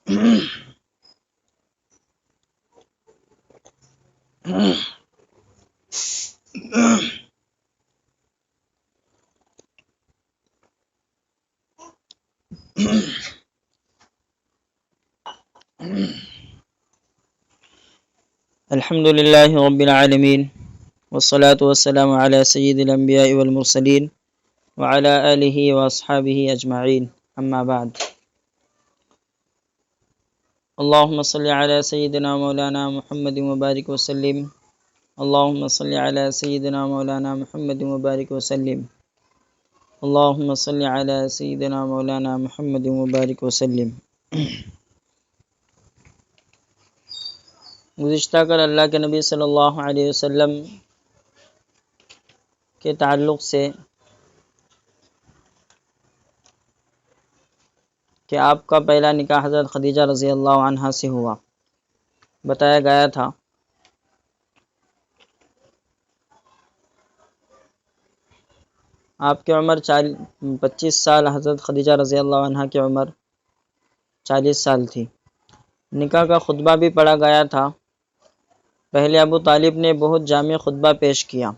الحمد لله رب العالمين والصلاة والسلام على سيد الأنبياء والمرسلين وعلى آله وأصحابه أجمعين أما بعد اللهم صل على سيدنا مولانا محمد وبارك وسلم اللهم صل على سيدنا مولانا محمد وبارك وسلم اللهم صل على سيدنا مولانا محمد وبارك وسلم گزشتہ کل اللہ کے نبی صلی اللہ علیہ وسلم کے تعلق سے کہ آپ کا پہلا نکاح حضرت خدیجہ رضی اللہ عنہا سے ہوا بتایا گیا تھا۔ آپ کی عمر 25 سال، حضرت خدیجہ رضی اللہ عنہا کی عمر 40 سال تھی۔ نکاح کا خطبہ بھی پڑھا گیا تھا۔ پہلے ابو طالب نے بہت جامع خطبہ پیش کیا،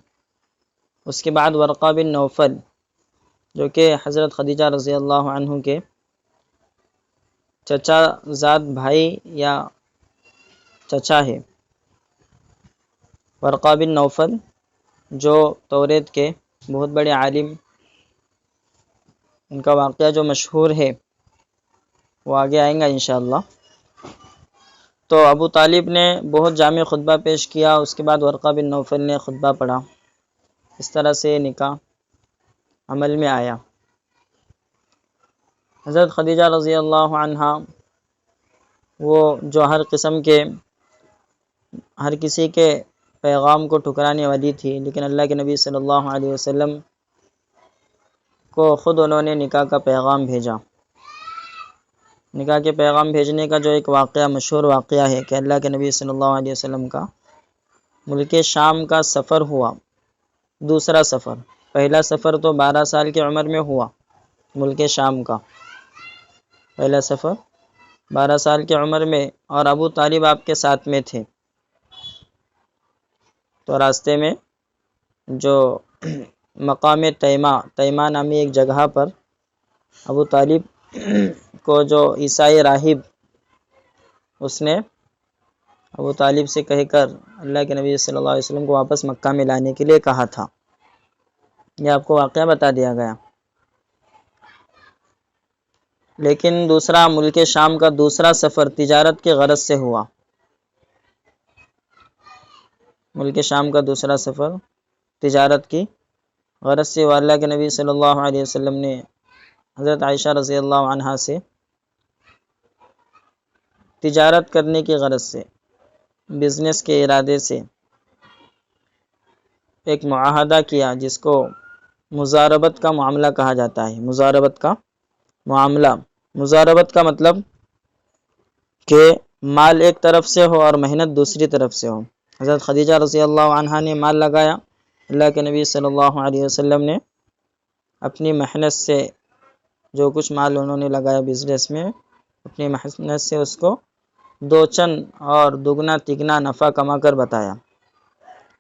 اس کے بعد ورقہ بن نوفل جو کہ حضرت خدیجہ رضی اللہ عنہ کے چچا زاد بھائی یا چچا ہے، ورقہ بن نوفل جو توریت کے بہت بڑے عالم، ان کا واقعہ جو مشہور ہے وہ آگے آئیں گا انشاءاللہ۔ تو ابو طالب نے بہت جامع خطبہ پیش کیا، اس کے بعد ورقہ بن نوفل نے خطبہ پڑھا۔ اس طرح سے نکاح عمل میں آیا۔ حضرت خدیجہ رضی اللہ عنہا وہ جو ہر قسم کے ہر کسی کے پیغام کو ٹھکرانے والی تھی، لیکن اللہ کے نبی صلی اللہ علیہ وسلم کو خود انہوں نے نکاح کا پیغام بھیجا۔ نکاح کے پیغام بھیجنے کا جو ایک واقعہ مشہور واقعہ ہے کہ اللہ کے نبی صلی اللہ علیہ وسلم کا ملک شام کا سفر ہوا، دوسرا سفر۔ پہلا سفر تو 12 سال کی عمر میں ہوا، ملک شام کا پہلا سفر 12 سال کی عمر میں، اور ابو طالب آپ کے ساتھ میں تھے۔ تو راستے میں جو مقام تیمہ نامی ایک جگہ پر ابو طالب کو جو عیسائی راہب، اس نے ابو طالب سے کہہ کر اللہ کے نبی صلی اللہ علیہ وسلم کو واپس مکہ میں لانے کے لیے کہا تھا۔ یہ آپ کو واقعہ بتا دیا گیا۔ لیکن دوسرا ملک شام کا دوسرا سفر تجارت کے غرض سے ہوا۔ ملک شام کا دوسرا سفر تجارت کی غرض سے ہوا۔ اللہ کے نبی صلی اللہ علیہ وسلم نے حضرت عائشہ رضی اللہ عنہا سے تجارت کرنے کی غرض سے، بزنس کے ارادے سے ایک معاہدہ کیا، جس کو مزاربت کا معاملہ کہا جاتا ہے۔ مزاربت کا معاملہ، مزاربت کا مطلب کہ مال ایک طرف سے ہو اور محنت دوسری طرف سے ہو۔ حضرت خدیجہ رضی اللہ عنہا نے مال لگایا، اللہ کے نبی صلی اللہ علیہ وسلم نے اپنی محنت سے جو کچھ مال انہوں نے لگایا بزنس میں، اپنی محنت سے اس کو دو چند اور دگنا تگنا نفع کما کر بتایا۔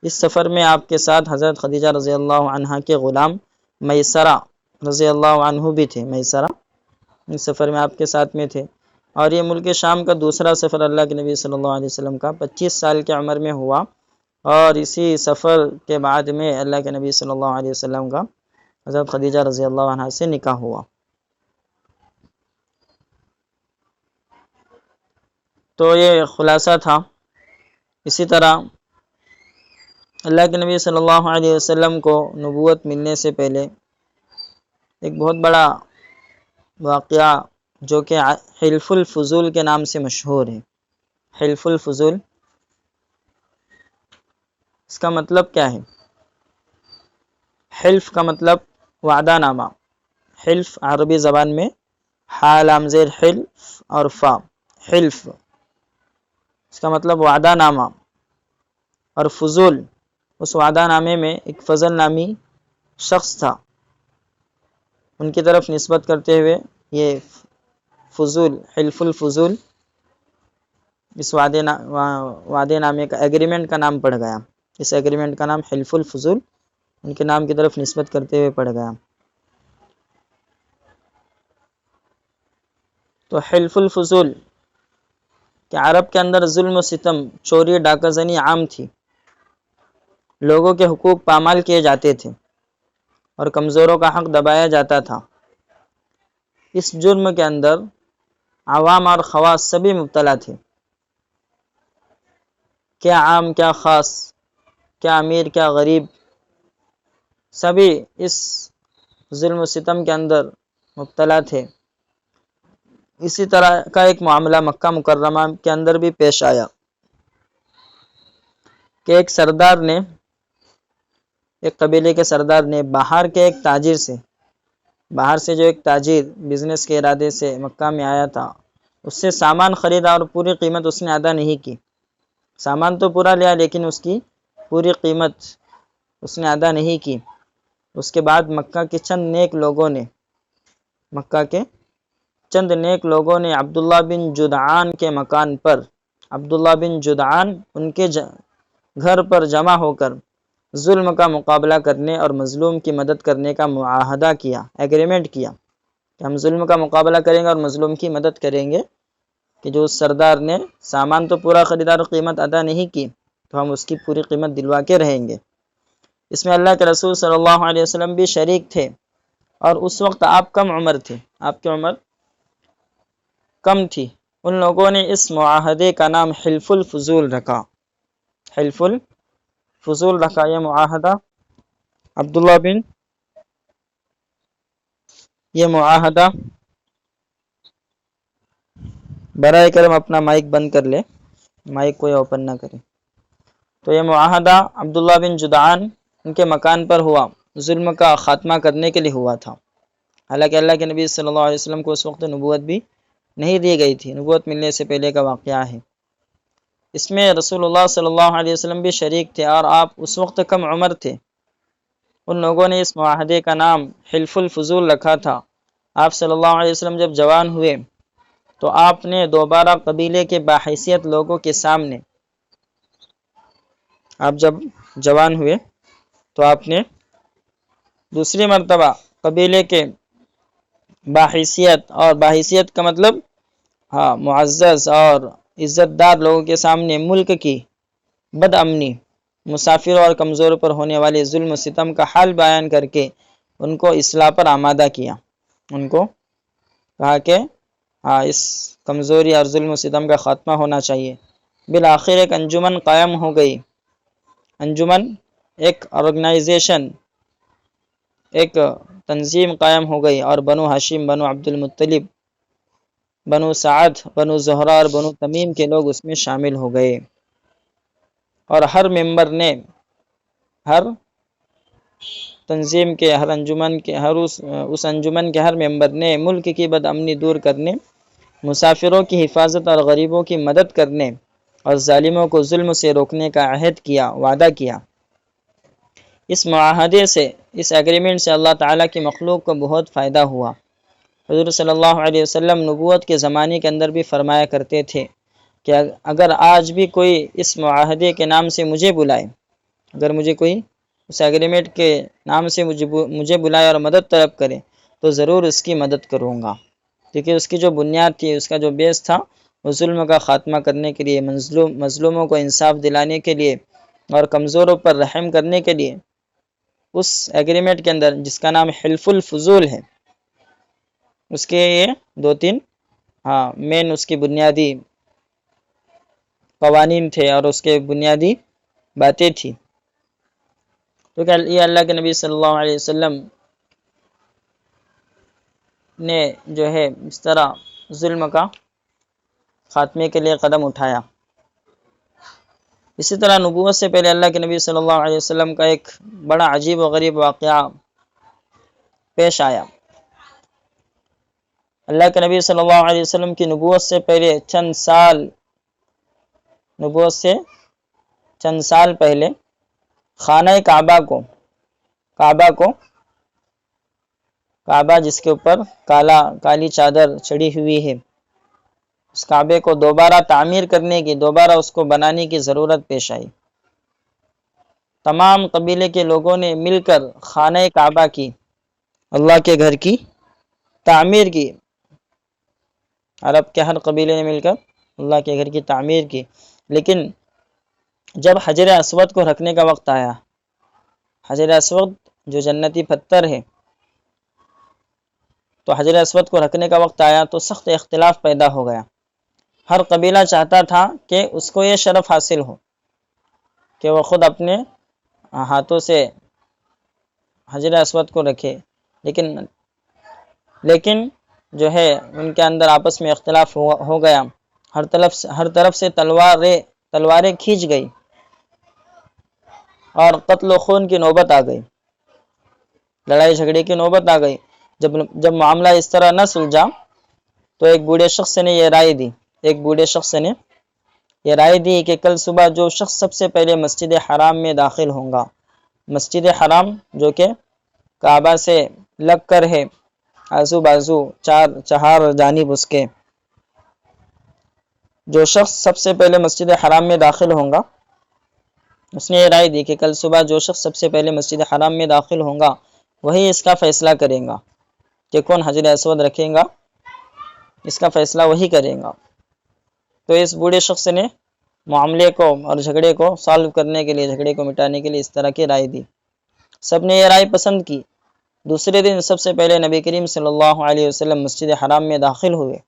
اس سفر میں آپ کے ساتھ حضرت خدیجہ رضی اللہ عنہا کے غلام میسرہ رضی اللہ عنہ بھی تھے۔ میسرہ اس سفر میں آپ کے ساتھ میں تھے۔ اور یہ ملک شام کا دوسرا سفر اللہ کے نبی صلی اللہ علیہ وسلم کا 25 سال کی عمر میں ہوا، اور اسی سفر کے بعد میں اللہ کے نبی صلی اللہ علیہ وسلم کا حضرت خدیجہ رضی اللہ عنہا سے نکاح ہوا۔ تو یہ خلاصہ تھا۔ اسی طرح اللہ کے نبی صلی اللہ علیہ وسلم کو نبوت ملنے سے پہلے ایک بہت بڑا واقعہ جو کہ حلف الفضول کے نام سے مشہور ہے۔ حلف الفضول، اس کا مطلب کیا ہے؟ حلف کا مطلب وعدہ نامہ۔ حلف عربی زبان میں حا لام زیر حلف اور فا، حلف اس کا مطلب وعدہ نامہ، اور فضول اس وعدہ نامے میں ایک فضل نامی شخص تھا، ان کی طرف نسبت کرتے ہوئے یہ فضول، حلف الفضول اس وعدے نامے کا ایگریمنٹ کا نام پڑ گیا. اس ایگریمنٹ کا نام حلف الفضول ان کے نام کی طرف نسبت کرتے ہوئے پڑ گیا. تو حلف الفضول کہ عرب کے اندر ظلم و ستم، چوری، ڈاکہ زنی عام تھی، لوگوں کے حقوق پامال کیے جاتے تھے اور کمزوروں کا حق دبایا جاتا تھا. اس جرم کے اندر عوام اور خواص سبھی مبتلا تھے. کیا عام، کیا خاص، کیا امیر، کیا غریب، سبھی اس ظلم و ستم کے اندر مبتلا تھے. اسی طرح کا ایک معاملہ مکہ مکرمہ کے اندر بھی پیش آیا کہ ایک سردار نے، ایک قبیلے کے سردار نے باہر کے ایک تاجر سے، باہر سے جو ایک تاجر بزنس کے ارادے سے مکہ میں آیا تھا، اس سے سامان خریدا اور پوری قیمت اس نے ادا نہیں کی. سامان تو پورا لیا لیکن اس کی پوری قیمت اس نے ادا نہیں کی. اس کے بعد مکہ کے چند نیک لوگوں نے عبداللہ بن جدعان کے مکان پر، عبداللہ بن جدعان ان کے گھر پر جمع ہو کر ظلم کا مقابلہ کرنے اور مظلوم کی مدد کرنے کا معاہدہ کیا، ایگریمنٹ کیا کہ ہم ظلم کا مقابلہ کریں گے اور مظلوم کی مدد کریں گے. کہ جو اس سردار نے سامان تو پورا خریدا اور قیمت ادا نہیں کی تو ہم اس کی پوری قیمت دلوا کے رہیں گے. اس میں اللہ کے رسول صلی اللہ علیہ وسلم بھی شریک تھے اور اس وقت آپ کم عمر تھے، آپ کی عمر کم تھی. ان لوگوں نے اس معاہدے کا نام حلف الفضول رکھا، حلف الفضول رکھا. یہ معاہدہ عبداللہ بن، یہ معاہدہ، برائے کرم اپنا مائک بند کر لے، مائک کوئی اوپن نہ کرے. تو یہ معاہدہ عبداللہ بن جدعان ان کے مکان پر ہوا، ظلم کا خاتمہ کرنے کے لیے ہوا تھا. حالانکہ اللہ کے نبی صلی اللہ علیہ وسلم کو اس وقت نبوت بھی نہیں دی گئی تھی، نبوت ملنے سے پہلے کا واقعہ ہے. اس میں رسول اللہ صلی اللہ علیہ وسلم بھی شریک تھے اور آپ اس وقت کم عمر تھے. ان لوگوں نے اس معاہدے کا نام حلف الفضول رکھا تھا. آپ صلی اللہ علیہ وسلم جب جوان ہوئے تو آپ نے دوبارہ قبیلے کے باحیثیت لوگوں کے سامنے، آپ جب جوان ہوئے تو آپ نے دوسری مرتبہ قبیلے کے باحیثیت، اور باحیثیت کا مطلب معزز اور عزت دار لوگوں کے سامنے ملک کی بد امنی، مسافروں اور کمزوروں پر ہونے والے ظلم و ستم کا حال بیان کر کے ان کو اصلاح پر آمادہ کیا. ان کو کہا کہ اس کمزوری اور ظلم و ستم کا خاتمہ ہونا چاہیے. بالآخر ایک انجمن قائم ہو گئی. انجمن ایک آرگنائزیشن، ایک تنظیم قائم ہو گئی اور بنو ہاشم، بنو عبد المطلب، بنو سعد، بنو زہرہ اور بنو تمیم کے لوگ اس میں شامل ہو گئے. اور ہر ممبر نے، ہر تنظیم کے، ہر انجمن کے، اس انجمن کے ہر ممبر نے ملک کی بد امنی دور کرنے، مسافروں کی حفاظت اور غریبوں کی مدد کرنے اور ظالموں کو ظلم سے روکنے کا عہد کیا، وعدہ کیا. اس معاہدے سے، اس ایگریمنٹ سے اللہ تعالیٰ کی مخلوق کو بہت فائدہ ہوا. حضور صلی اللہ علیہ وسلم نبوت کے زمانے کے اندر بھی فرمایا کرتے تھے کہ اگر آج بھی کوئی اس معاہدے کے نام سے مجھے بلائے، اگر مجھے کوئی اس ایگریمنٹ کے نام سے مجھے بلائے اور مدد طلب کرے تو ضرور اس کی مدد کروں گا، کیونکہ اس کی جو بنیاد تھی، اس کا جو بیس تھا، وہ ظلم کا خاتمہ کرنے کے لیے، مظلوموں کو انصاف دلانے کے لیے اور کمزوروں پر رحم کرنے کے لیے. اس ایگریمنٹ کے اندر جس کا نام حلف الفضول ہے، اس کے یہ دو تین مین اس کی بنیادی قوانین تھے اور اس کے بنیادی باتیں تھی. تو کہ یہ اللہ کے نبی صلی اللہ علیہ وسلم نے جو ہے اس طرح ظلم کا خاتمے کے لیے قدم اٹھایا. اسی طرح نبوت سے پہلے اللہ کے نبی صلی اللہ علیہ وسلم کا ایک بڑا عجیب و غریب واقعہ پیش آیا. اللہ کے نبی صلی اللہ علیہ وسلم کی نبوت سے پہلے چند سال پہلے خانہ کعبہ جس کے اوپر کالی چادر چڑھی ہوئی ہے، اس کعبے کو دوبارہ تعمیر کرنے کی، دوبارہ اس کو بنانے کی ضرورت پیش آئی۔ تمام قبیلے کے لوگوں نے مل کر خانہ کعبہ کی، اللہ کے گھر کی تعمیر کی۔ عرب کے ہر قبیلے نے مل کر اللہ کے گھر کی تعمیر کی، لیکن جب حجر اسود کو رکھنے کا وقت آیا، حجر اسود جو جنتی پتھر ہے، تو حجر اسود کو رکھنے کا وقت آیا تو سخت اختلاف پیدا ہو گیا۔ ہر قبیلہ چاہتا تھا کہ اس کو یہ شرف حاصل ہو کہ وہ خود اپنے ہاتھوں سے حجر اسود کو رکھے، لیکن جو ہے ان کے اندر آپس میں اختلاف ہو گیا۔ ہر طرف سے تلواریں کھینچ گئی اور قتل و خون کی نوبت آ گئی، لڑائی جھگڑے کی نوبت آ گئی۔ جب معاملہ اس طرح نہ سلجھا تو ایک بوڑھے شخص نے یہ رائے دی کہ کل صبح جو شخص سب سے پہلے مسجد حرام میں داخل ہوں گا، مسجد حرام جو کہ کعبہ سے لگ کر ہے، آزو بازو چہار جانب اس کے، جو شخص سب سے پہلے مسجد حرام میں داخل ہوں گا، اس نے یہ رائے دی کہ کل صبح جو شخص سب سے پہلے مسجد حرام میں داخل ہوں گا وہی اس کا فیصلہ کرے گا کہ کون حجر اسود رکھے گا، اس کا فیصلہ وہی کرے گا۔ تو اس بوڑھے شخص نے معاملے کو اور جھگڑے کو سالو کرنے کے لیے، جھگڑے کو مٹانے کے لیے اس طرح کی رائے دی۔ سب نے یہ رائے پسند کی۔ دوسرے دن سب سے پہلے نبی کریم صلی اللہ علیہ وسلم مسجد حرام میں داخل ہوئے۔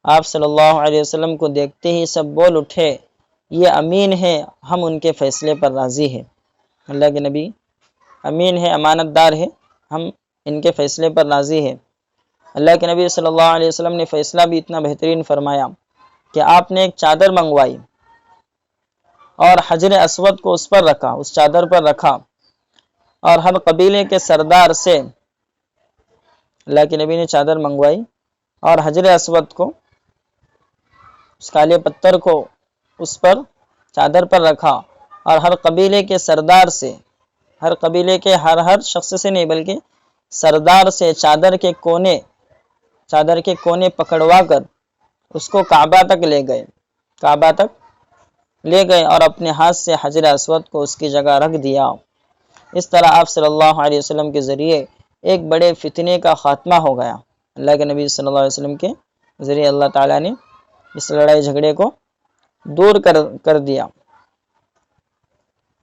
آپ صلی اللہ علیہ وسلم کو دیکھتے ہی سب بول اٹھے، یہ امین ہے، ہم ان کے فیصلے پر راضی ہیں۔ اللہ کے نبی امین ہے، امانت دار ہے، ہم ان کے فیصلے پر راضی ہیں۔ اللہ کے نبی صلی اللہ علیہ وسلم نے فیصلہ بھی اتنا بہترین فرمایا کہ آپ نے ایک چادر منگوائی اور حجر اسود کو اس پر رکھا، اس چادر پر رکھا، اور ہر قبیلے کے سردار سے اللہ کے نبی نے چادر منگوائی اور حجر اسود کو، اس کالے پتھر کو اس پر چادر پر رکھا، اور ہر قبیلے کے سردار سے، ہر قبیلے کے ہر شخص سے نہیں بلکہ سردار سے چادر کے کونے پکڑوا کر اس کو کعبہ تک لے گئے اور اپنے ہاتھ سے حجر اسود کو اس کی جگہ رکھ دیا۔ اس طرح آپ صلی اللہ علیہ وسلم کے ذریعے ایک بڑے فتنے کا خاتمہ ہو گیا۔ اللہ کے نبی صلی اللہ علیہ وسلم کے ذریعے اللہ تعالیٰ نے اس لڑائی جھگڑے کو دور کر دیا۔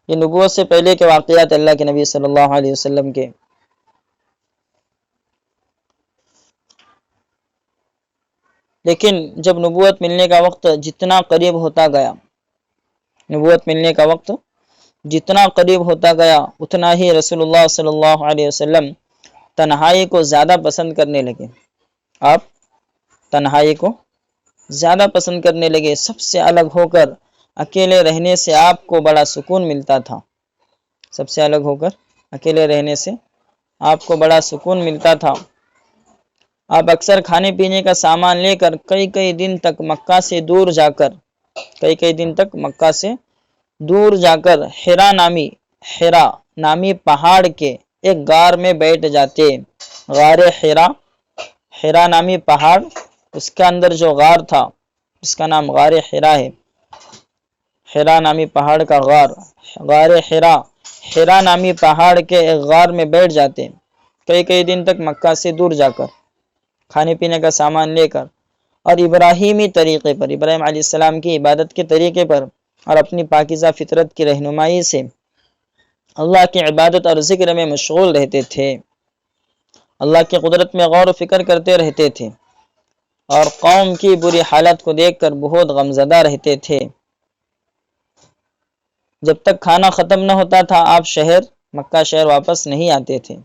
یہ نبوت سے پہلے کے واقعات اللہ کے نبی صلی اللہ علیہ وسلم کے۔ لیکن جب نبوت ملنے کا وقت جتنا قریب ہوتا گیا، اتنا ہی رسول اللہ صلی اللہ علیہ وسلم تنہائی کو زیادہ پسند کرنے لگے۔ آپ تنہائی کو زیادہ پسند کرنے لگے۔ سب سے الگ ہو کر اکیلے رہنے سے آپ کو بڑا سکون ملتا تھا۔ سب سے الگ ہو کر اکیلے رہنے سے آپ کو بڑا سکون ملتا تھا۔ آپ اکثر کھانے پینے کا سامان لے کر کئی دن تک مکہ سے دور جا کر حرا نامی پہاڑ کے ایک غار میں بیٹھ جاتے۔ غار حرا نامی پہاڑ، اس کے اندر جو غار تھا اس کا نام غار حرا ہے۔ حرا نامی پہاڑ کا غار حرا نامی پہاڑ کے ایک غار میں بیٹھ جاتے، کئی دن تک مکہ سے دور جا کر کھانے پینے کا سامان لے کر، اور ابراہیمی طریقے پر، ابراہیم علیہ السلام کی عبادت کے طریقے پر اور اپنی پاکیزہ فطرت کی رہنمائی سے اللہ کی عبادت اور ذکر میں مشغول رہتے تھے، اللہ کی قدرت میں غور و فکر کرتے رہتے تھے، اور قوم کی بری حالت کو دیکھ کر بہت غمزدہ رہتے تھے۔ جب تک کھانا ختم نہ ہوتا تھا آپ مکہ شہر واپس نہیں آتے تھے۔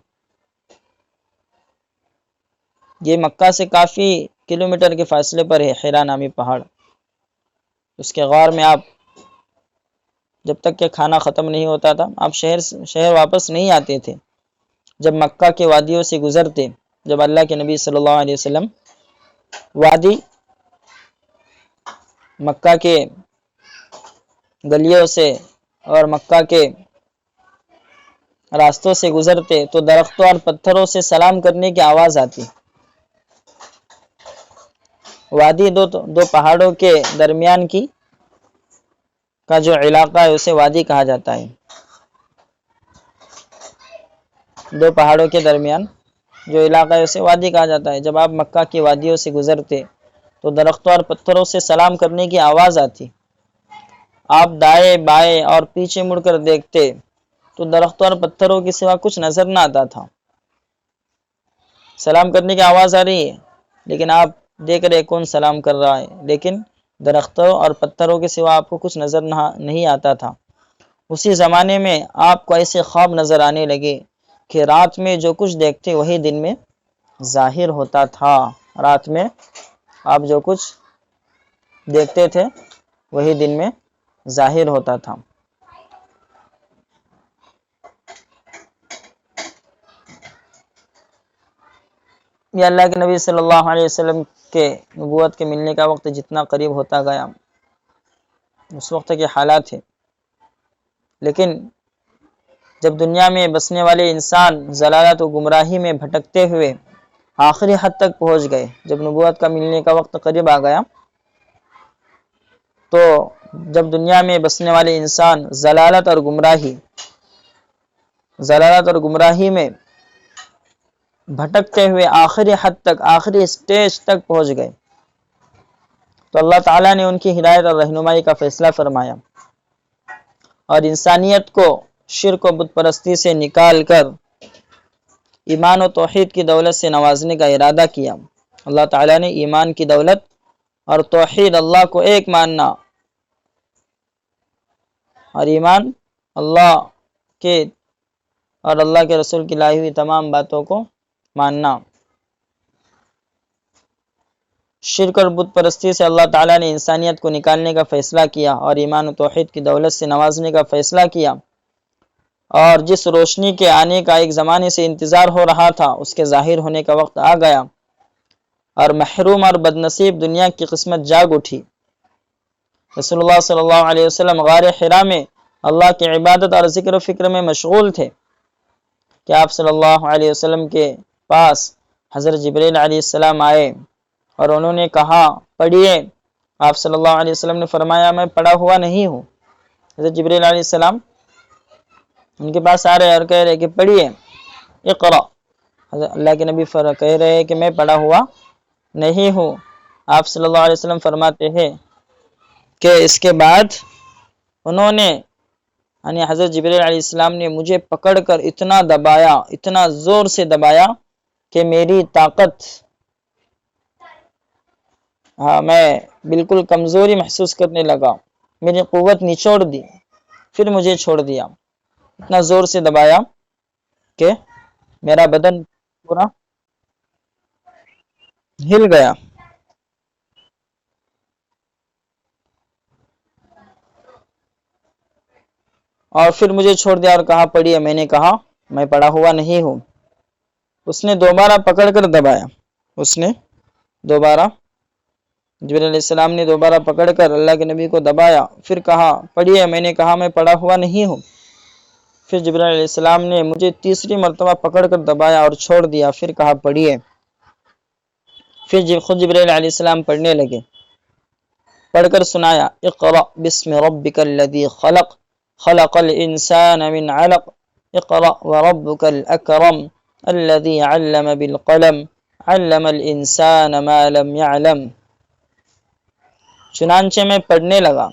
یہ مکہ سے کافی کلومیٹر کے فاصلے پر ہے حرا نامی پہاڑ۔ اس کے غار میں آپ جب تک کہ کھانا ختم نہیں ہوتا تھا آپ شہر واپس نہیں آتے تھے۔ جب مکہ کے وادیوں سے گزرتے، جب اللہ کے نبی صلی اللہ علیہ وسلم وادی مکہ کے گلیوں سے اور مکہ کے راستوں سے گزرتے تو درختوں اور پتھروں سے سلام کرنے کی آواز آتی۔ وادی دو پہاڑوں کے درمیان کا جو علاقہ ہے اسے وادی کہا جاتا ہے. دو پہاڑوں کے درمیان جو علاقہ ہے اسے وادی کہا جاتا ہے. جب آپ مکہ کی وادیوں سے گزرتے تو درختوں اور پتھروں سے سلام کرنے کی آواز آتی. آپ دائیں بائیں اور پیچھے مڑ کر دیکھتے تو درختوں اور پتھروں کے سوا کچھ نظر نہ آتا تھا. سلام کرنے کی آواز آ رہی ہے لیکن آپ دیکھ رہے کون سلام کر رہا ہے، لیکن درختوں اور پتھروں کے سوا آپ کو کچھ نظر نہیں آتا تھا. اسی زمانے میں آپ کو ایسے خواب نظر آنے لگے کہ رات میں جو کچھ دیکھتے وہی دن میں ظاہر ہوتا تھا. رات میں آپ جو کچھ دیکھتے تھے وہی دن میں ظاہر ہوتا تھا. یہ اللہ کے نبی صلی اللہ علیہ وسلم کے نبوت کے ملنے کا وقت جتنا قریب ہوتا گیا اس وقت کے حالات تھے. لیکن جب دنیا میں بسنے والے انسان ضلالت و گمراہی میں بھٹکتے ہوئے آخری حد تک پہنچ گئے، جب نبوت کا ملنے کا وقت قریب آ گیا تو جب دنیا میں بسنے والے انسان ضلالت اور گمراہی میں بھٹکتے ہوئے آخری حد تک، آخری سٹیج تک پہنچ گئے تو اللہ تعالیٰ نے ان کی ہدایت اور رہنمائی کا فیصلہ فرمایا اور انسانیت کو شرک و بت پرستی سے نکال کر ایمان و توحید کی دولت سے نوازنے کا ارادہ کیا. اللہ تعالیٰ نے ایمان کی دولت اور توحید، اللہ کو ایک ماننا اور ایمان اللہ کے اور اللہ کے رسول کی لائی ہوئی تمام باتوں کو ماننا. شرک اور بت پرستی سے اللہ تعالیٰ نے انسانیت کو نکالنے کا فیصلہ کیا اور ایمان و توحید کی دولت سے نوازنے کا فیصلہ کیا. اور جس روشنی کے آنے کا ایک زمانے سے انتظار ہو رہا تھا اس کے ظاہر ہونے کا وقت آ گیا اور محروم اور بدنصیب دنیا کی قسمت جاگ اٹھی. رسول اللہ صلی اللہ علیہ وسلم غار حرا میں اللہ کی عبادت اور ذکر و فکر میں مشغول تھے کہ آپ صلی اللہ علیہ وسلم کے پاس حضرت جبریل علیہ السلام آئے اور انہوں نے کہا پڑھیے. آپ صلی اللہ علیہ وسلم نے فرمایا میں پڑھا ہوا نہیں ہوں. حضرت جبریل علیہ السلام ان کے پاس آ رہے اور کہہ رہے کہ پڑھیے اقرا. اللہ کے نبی کہہ رہے ہیں کہ میں پڑھا ہوا نہیں ہوں. آپ صلی اللہ علیہ وسلم فرماتے ہیں کہ اس کے بعد انہوں نے یعنی حضرت جبریل علیہ السلام نے مجھے پکڑ کر اتنا دبایا، اتنا زور سے دبایا کہ میری طاقت میں بالکل کمزوری محسوس کرنے لگا، میری قوت نچوڑ دی، پھر مجھے چھوڑ دیا. اتنا زور سے دبایا کہ میرا بدن پورا ہل گیا. اور پھر مجھے چھوڑ دیا اور کہا پڑھیے. میں نے کہا میں پڑھا ہوا نہیں ہوں. اس نے دوبارہ پکڑ کر دبایا، جبریل علیہ السلام نے دوبارہ پکڑ کر اللہ کے نبی کو دبایا، پھر کہا پڑھیے. میں نے کہا میں پڑھا ہوا نہیں ہوں. پھر جبریل علیہ السلام نے مجھے تیسری مرتبہ پکڑ کر دبایا اور چھوڑ دیا، پھر کہا پڑھیے. پھر خود جبریل علیہ السلام پڑھنے لگے، پڑھ کر سنایا اقرأ بسم ربک الذی خلق خلق الانسان من علق اقرأ وربک الاکرم الذی علم بالقلم علم الانسان ما لم يعلم. چنانچہ میں پڑھنے لگا،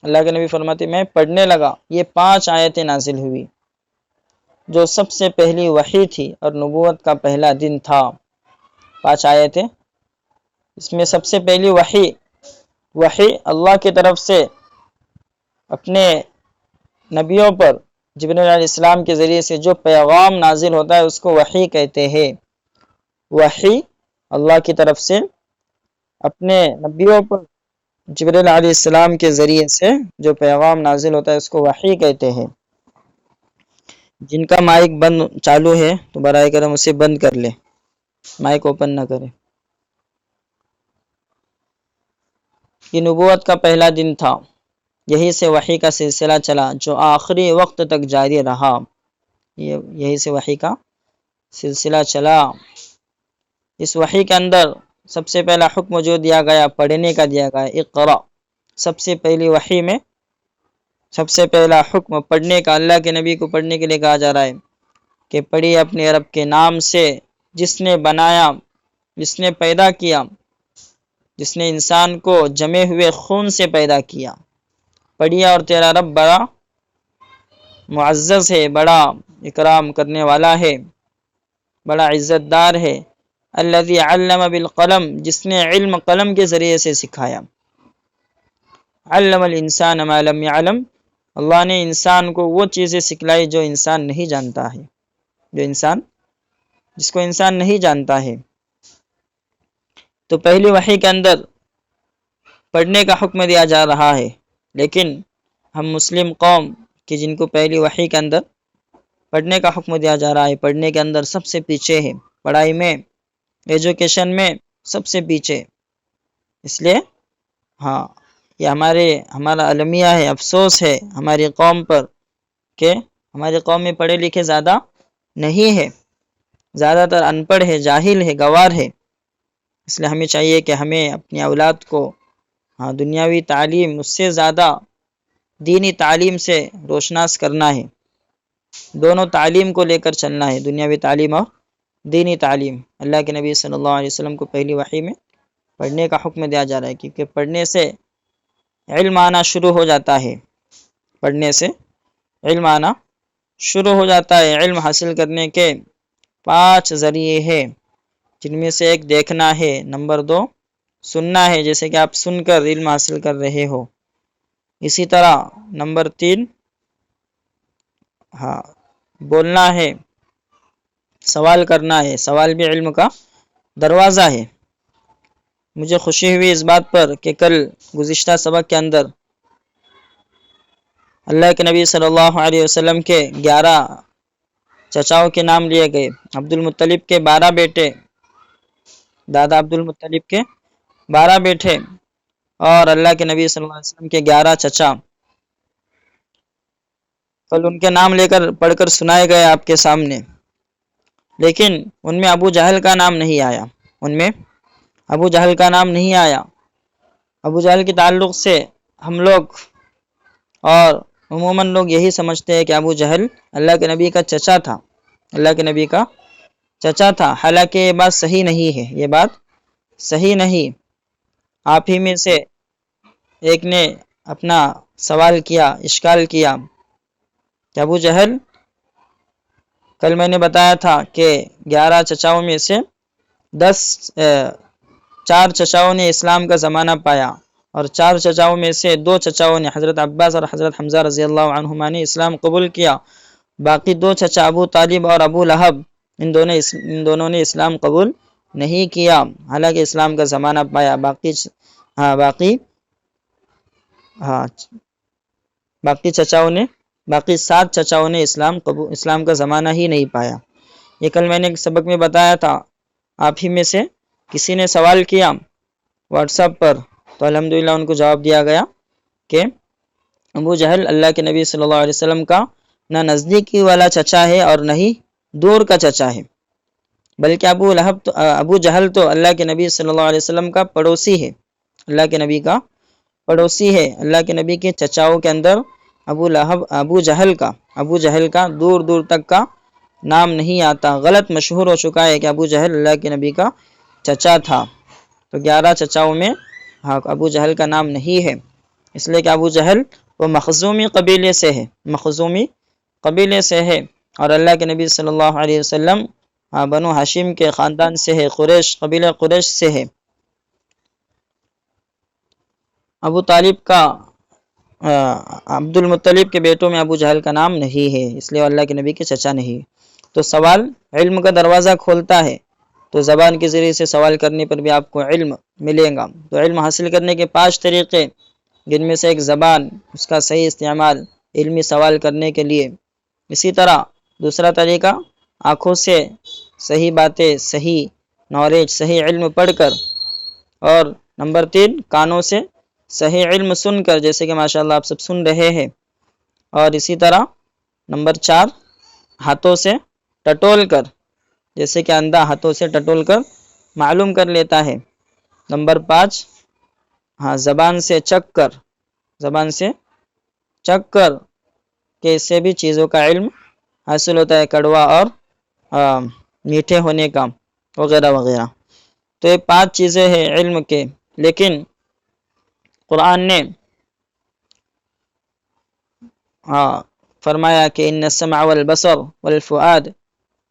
اللہ کے نبی فرماتے میں پڑھنے لگا. یہ 5 آیتیں نازل ہوئی جو سب سے پہلی وحی تھی اور نبوت کا پہلا دن تھا. 5 آیتیں، اس میں سب سے پہلی وحی اللہ کی طرف سے اپنے نبیوں پر جبریل علیہ السلام کے ذریعے سے جو پیغام نازل ہوتا ہے اس کو وحی کہتے ہیں. وحی اللہ کی طرف سے اپنے نبیوں پر جبریل علیہ السلام کے ذریعے سے جو پیغام نازل ہوتا ہے اس کو وحی کہتے ہیں. جن کا مائک چالو ہے تو برائے کرم اسے بند کر لے، مائک اوپن نہ کرے. یہ نبوت کا پہلا دن تھا، یہی سے وحی کا سلسلہ چلا جو آخری وقت تک جاری رہا. یہی سے وحی کا سلسلہ چلا. اس وحی کے اندر سب سے پہلا حکم جو دیا گیا پڑھنے کا دیا گیا اقرا، سب سے پہلی وحی میں سب سے پہلا حکم پڑھنے کا، اللہ کے نبی کو پڑھنے کے لیے کہا جا رہا ہے کہ پڑھیے اپنے رب کے نام سے جس نے بنایا، جس نے پیدا کیا، جس نے انسان کو جمے ہوئے خون سے پیدا کیا۔ پڑھیے اور تیرا رب بڑا معزز ہے، بڑا اکرام کرنے والا ہے، بڑا عزت دار ہے۔ الذی علم بالقلم، جس نے علم قلم کے ذریعے سے سکھایا۔ علم الانسان ما لم يعلم، اللہ نے انسان کو وہ چیزیں سکھلائی جو انسان نہیں جانتا ہے، جس کو انسان نہیں جانتا ہے۔ تو پہلی وحی کے اندر پڑھنے کا حکم دیا جا رہا ہے، لیکن ہم مسلم قوم کہ جن کو پہلی وحی کے اندر پڑھنے کا حکم دیا جا رہا ہے، پڑھنے کے اندر سب سے پیچھے ہے، پڑھائی میں، ایجوکیشن میں سب سے پیچھے۔ اس لیے یہ ہمارا المیہ ہے، افسوس ہے ہماری قوم پر کہ ہماری قوم میں پڑھے لکھے زیادہ نہیں ہے، زیادہ تر ان پڑھ ہے، جاہل ہے، گوار ہے۔ اس لیے ہمیں چاہیے کہ ہمیں اپنی اولاد کو دنیاوی تعلیم اس سے زیادہ دینی تعلیم سے روشناس کرنا ہے، دونوں تعلیم کو لے کر چلنا ہے، دنیاوی تعلیم اور دینی تعلیم۔ اللہ کے نبی صلی اللہ علیہ وسلم کو پہلی وحی میں پڑھنے کا حکم دیا جا رہا ہے، کیونکہ پڑھنے سے علم آنا شروع ہو جاتا ہے، پڑھنے سے علم آنا شروع ہو جاتا ہے۔ علم حاصل کرنے کے 5 ذریعے ہیں، جن میں سے ایک دیکھنا ہے، نمبر 2 سننا ہے، جیسے کہ آپ سن کر علم حاصل کر رہے ہو۔ اسی طرح نمبر 3 بولنا ہے، سوال کرنا ہے، سوال بھی علم کا دروازہ ہے۔ مجھے خوشی ہوئی اس بات پر کہ کل گزشتہ سبق کے اندر اللہ کے نبی صلی اللہ علیہ وسلم کے 11 چچاؤں کے نام لیے گئے، عبد المطلب کے 12 بیٹے، دادا عبد المطلب کے 12 بیٹے، اور اللہ کے نبی صلی اللہ علیہ وسلم کے 11 چچا۔ کل ان کے نام لے کر پڑھ کر سنائے گئے آپ کے سامنے، لیکن ان میں ابو جہل کا نام نہیں آیا، ابو جہل کا نام نہیں آیا۔ ابو جہل کے تعلق سے ہم لوگ اور عموماً لوگ یہی سمجھتے ہیں کہ ابو جہل اللہ کے نبی کا چچا تھا، اللہ کے نبی کا چچا تھا، حالانکہ یہ بات صحیح نہیں ہے، یہ بات صحیح نہیں۔ آپ ہی میں سے ایک نے اپنا سوال کیا، اشکال کیا کہ ابو جہل، کل میں نے بتایا تھا کہ 11 چچاؤں میں سے 4 چچاؤں نے اسلام کا زمانہ پایا، اور 4 چچاؤں میں سے 2 چچاؤں نے، حضرت عباس اور حضرت حمزہ رضی اللہ عنہما نے اسلام قبول کیا۔ باقی 2 چچا ابو طالب اور ابو لہب، ان دونوں نے اسلام قبول نہیں کیا، حالانکہ اسلام کا زمانہ پایا۔ باقی 7 چچاؤں نے اسلام کا زمانہ ہی نہیں پایا۔ یہ کل میں نے سبق میں بتایا تھا۔ آپ ہی میں سے کسی نے سوال کیا واٹس ایپ پر، تو الحمدللہ ان کو جواب دیا گیا کہ ابو جہل اللہ کے نبی صلی اللہ علیہ وسلم کا نہ نزدیکی والا چچا ہے اور نہ ہی دور کا چچا ہے، بلکہ ابو جہل تو اللہ کے نبی صلی اللہ علیہ وسلم کا پڑوسی ہے، اللہ کے نبی کا پڑوسی ہے۔ اللہ کے نبی کے چچاؤں کے اندر ابو جہل کا دور دور تک کا نام نہیں آتا، غلط مشہور ہو چکا ہے کہ ابو جہل اللہ کے نبی کا چچا تھا۔ تو 11 چچاؤں میں ابو جہل کا نام نہیں ہے، اس لیے کہ ابو جہل وہ مخزومی قبیلے سے ہے، اور اللہ کے نبی صلی اللہ علیہ وسلم بنو ہاشم کے خاندان سے ہے، قبیلہ قریش سے ہے۔ ابو طالب کا عبد المطلب کے بیٹوں میں ابو جہل کا نام نہیں ہے، اس لیے اللہ کے نبی کے چچا نہیں۔ تو سوال علم کا دروازہ کھولتا ہے، تو زبان کے ذریعے سے سوال کرنے پر بھی آپ کو علم ملے گا۔ تو علم حاصل کرنے کے 5 طریقے، جن میں سے ایک زبان، اس کا صحیح استعمال علمی سوال کرنے کے لیے۔ اسی طرح دوسرا طریقہ آنکھوں سے صحیح باتیں، صحیح نالج، صحیح علم پڑھ کر، اور نمبر 3 کانوں سے صحیح علم سن کر، جیسے کہ ماشاءاللہ آپ سب سن رہے ہیں، اور اسی طرح نمبر 4 ہاتھوں سے ٹٹول کر، جیسے کہ اندھا ہاتھوں سے ٹٹول کر معلوم کر لیتا ہے۔ نمبر 5 ہاں زبان سے چکھ کر کہ اس سے بھی چیزوں کا علم حاصل ہوتا ہے، کڑوا اور میٹھے ہونے کا وغیرہ وغیرہ۔ تو یہ 5 چیزیں ہیں علم کے، لیکن قرآن نے فرمایا کہ ان السمع والبصر والفؤاد،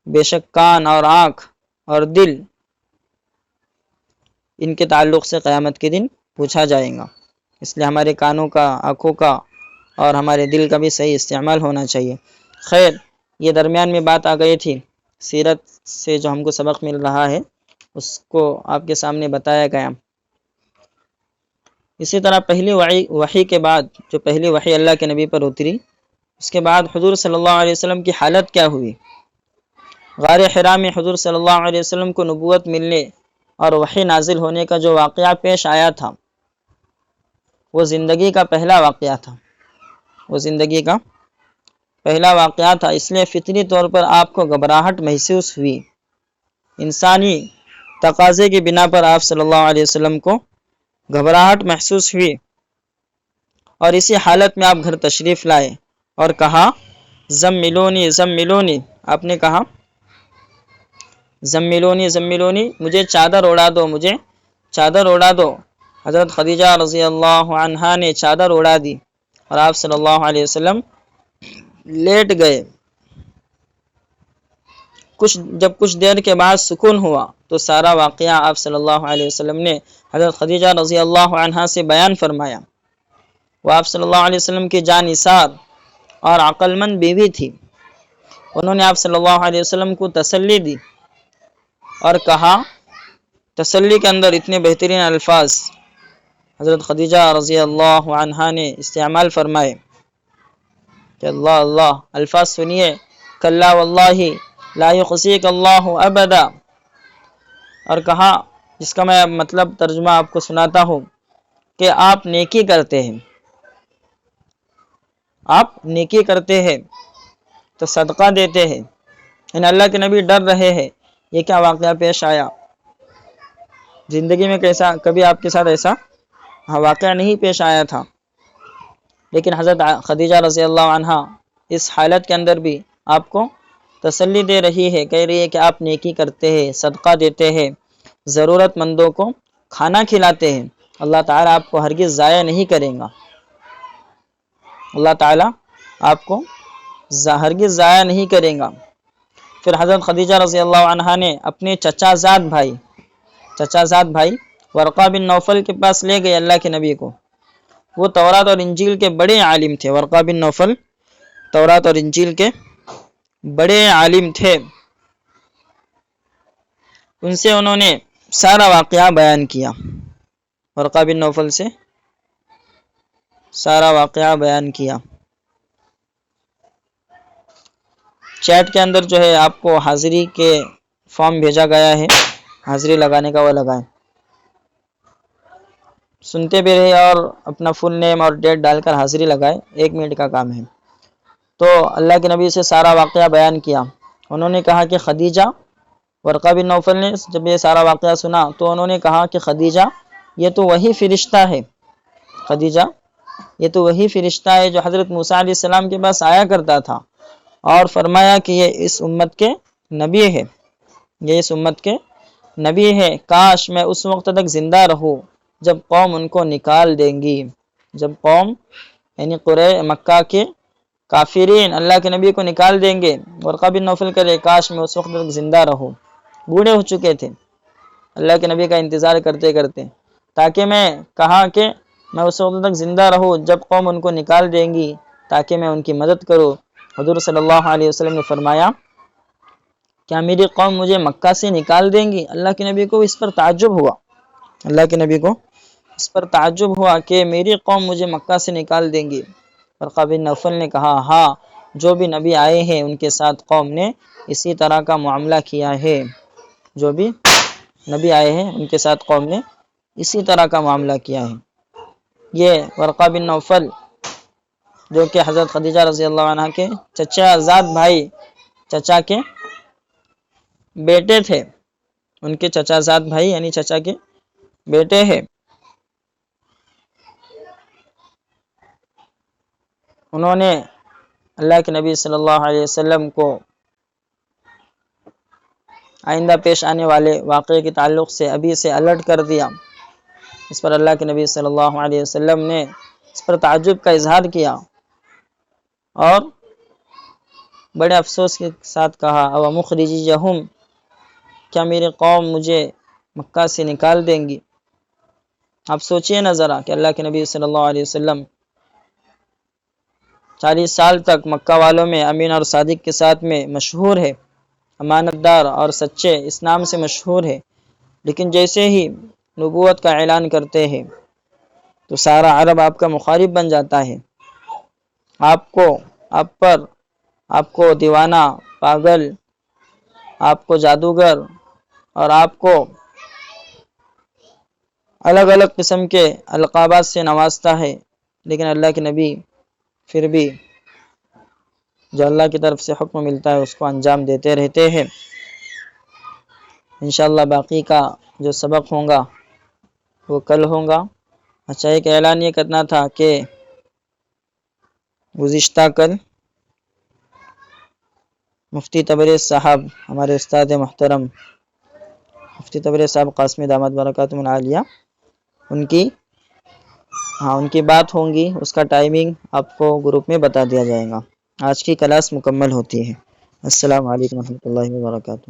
بے شک کان اور آنکھ اور دل، ان کے تعلق سے قیامت کے دن پوچھا جائے گا۔ اس لیے ہمارے کانوں کا، آنکھوں کا اور ہمارے دل کا بھی صحیح استعمال ہونا چاہیے۔ خیر، یہ درمیان میں بات آ گئی تھی، سیرت سے جو ہم کو سبق مل رہا ہے اس کو آپ کے سامنے بتایا گیا۔ اسی طرح پہلی وحی کے بعد، جو پہلی وحی اللہ کے نبی پر اتری، اس کے بعد حضور صلی اللہ علیہ وسلم کی حالت کیا ہوئی۔ غار حرا میں حضور صلی اللہ علیہ وسلم کو نبوت ملنے اور وحی نازل ہونے کا جو واقعہ پیش آیا تھا، وہ زندگی کا پہلا واقعہ تھا۔ اس لیے فطری طور پر آپ کو گھبراہٹ محسوس ہوئی، انسانی تقاضے کی بنا پر آپ صلی اللہ علیہ وسلم کو گھبراہٹ محسوس ہوئی، اور اسی حالت میں آپ گھر تشریف لائے اور کہا زملونی زملونی، آپ نے کہا زملونی زملونی، مجھے چادر اڑا دو۔ حضرت خدیجہ رضی اللہ عنہا نے چادر اڑا دی اور آپ صلی اللہ علیہ وسلم لیٹ گئے۔ جب کچھ دیر کے بعد سکون ہوا تو سارا واقعہ آپ صلی اللہ علیہ وسلم نے حضرت خدیجہ رضی اللہ عنہا سے بیان فرمایا۔ وہ آپ صلی اللہ علیہ وسلم کی جان نثار اور عقل مند بیوی تھی۔ انہوں نے آپ صلی اللہ علیہ وسلم کو تسلی دی اور کہا، تسلی کے اندر اتنے بہترین الفاظ حضرت خدیجہ رضی اللہ عنہا نے استعمال فرمائے کہ اللہ اللہ، الفاظ سنیے، کلا واللہ لا یخزیک اللہ ابدا، اور کہا، جس کا میں مطلب ترجمہ آپ کو سناتا ہوں کہ آپ نیکی کرتے ہیں تو صدقہ دیتے ہیں، ان اللہ کے نبی ڈر رہے ہیں۔ یہ کیا واقعہ پیش آیا؟ زندگی میں کبھی آپ کے ساتھ ایسا واقعہ نہیں پیش آیا تھا، لیکن حضرت خدیجہ رضی اللہ عنہا اس حالت کے اندر بھی آپ کو تسلی دے رہی ہے، کہہ رہی ہے کہ آپ نیکی کرتے ہیں، صدقہ دیتے ہیں، ضرورت مندوں کو کھانا کھلاتے ہیں، اللہ تعالیٰ آپ کو ہرگز ضائع نہیں کرے گا، اللہ تعالیٰ آپ کو ہرگز ضائع نہیں کرے گا۔ پھر حضرت خدیجہ رضی اللہ عنہا نے اپنے چچا زاد بھائی ورقہ بن نوفل کے پاس لے گئے اللہ کے نبی کو۔ وہ تورات اور انجیل کے بڑے عالم تھے، ورقہ بن نوفل تورات اور انجیل کے بڑے عالم تھے۔ ان سے انہوں نے سارا واقعہ بیان کیا، ورقہ بن نوفل سے سارا واقعہ بیان کیا۔ چیٹ کے اندر جو ہے آپ کو حاضری کے فارم بھیجا گیا ہے، حاضری لگانے کا وہ لگائیں، سنتے بھی رہے اور اپنا فل نیم اور ڈیٹ ڈال کر حاضری لگائے، 1 منٹ کا کام ہے۔ تو اللہ کے نبی سے سارا واقعہ بیان کیا۔ انہوں نے کہا کہ خدیجہ، ورقہ بن نوفل نے جب یہ سارا واقعہ سنا تو انہوں نے کہا کہ خدیجہ یہ تو وہی فرشتہ ہے، خدیجہ یہ تو وہی فرشتہ ہے جو حضرت موسیٰ علیہ السلام کے پاس آیا کرتا تھا اور فرمایا کہ یہ اس امت کے نبی ہے، کاش میں اس وقت تک زندہ رہوں جب قوم ان کو نکال دیں گی، جب قوم یعنی مکہ کے کافرین اللہ کے نبی کو نکال دیں گے۔ ورقہ بن نوفل کرے، کاش میں اس وقت تک زندہ رہوں، بوڑھے ہو چکے تھے اللہ کے نبی کا انتظار کرتے کرتے، تاکہ میں کہا کہ میں اس وقت تک زندہ رہوں جب قوم ان کو نکال دیں گی تاکہ میں ان کی مدد کروں۔ حضور صلی اللہ علیہ وسلم نے فرمایا، کیا میری قوم مجھے مکہ سے نکال دیں گی؟ اللہ کے نبی کو اس پر تعجب ہوا کہ میری قوم مجھے مکہ سے نکال دیں گی۔ ورقہ بن نوفل نے کہا، ہاں، جو بھی نبی آئے ہیں ان کے ساتھ قوم نے اسی طرح کا معاملہ کیا ہے، جو بھی نبی آئے ہیں ان کے ساتھ قوم نے اسی طرح کا معاملہ کیا ہے۔ یہ ورقہ بن نوفل جو کہ حضرت خدیجہ رضی اللہ عنہ کے چچا زاد بھائی، چچا کے بیٹے تھے، ان کے چچا زاد بھائی یعنی چچا کے بیٹے ہیں، انہوں نے اللہ کے نبی صلی اللہ علیہ وسلم کو آئندہ پیش آنے والے واقعے کے تعلق سے ابھی سے الرٹ کر دیا۔ اس پر اللہ کے نبی صلی اللہ علیہ وسلم نے اس پر تعجب کا اظہار کیا اور بڑے افسوس کے ساتھ کہا، او مخرجیہم، کیا میری قوم مجھے مکہ سے نکال دیں گی؟ آپ سوچئے نا ذرا کہ اللہ کے نبی صلی اللہ علیہ وسلم 40 سال تک مکہ والوں میں امین اور صادق کے ساتھ میں مشہور ہے، امانت دار اور سچے اس نام سے مشہور ہے، لیکن جیسے ہی نبوت کا اعلان کرتے ہیں تو سارا عرب آپ کا مخالف بن جاتا ہے، آپ کو دیوانہ، پاگل، آپ کو جادوگر اور آپ کو الگ الگ قسم کے القابات سے نوازتا ہے، لیکن اللہ کے نبی پھر بھی جو اللہ کی طرف سے حکم ملتا ہے اس کو انجام دیتے رہتے ہیں۔ انشاءاللہ باقی کا جو سبق ہوگا وہ کل ہوگا۔ اچھا، ایک اعلان یہ کرنا تھا کہ گزشتہ کل مفتی تبریز صاحب، ہمارے استاد محترم مفتی تبریز صاحب قاسمی دامت برکاتہم العالیہ، ان کی بات ہوگی، اس کا ٹائمنگ آپ کو گروپ میں بتا دیا جائے گا۔ آج کی کلاس مکمل ہوتی ہے۔ السلام علیکم ورحمۃ اللہ وبرکاتہ۔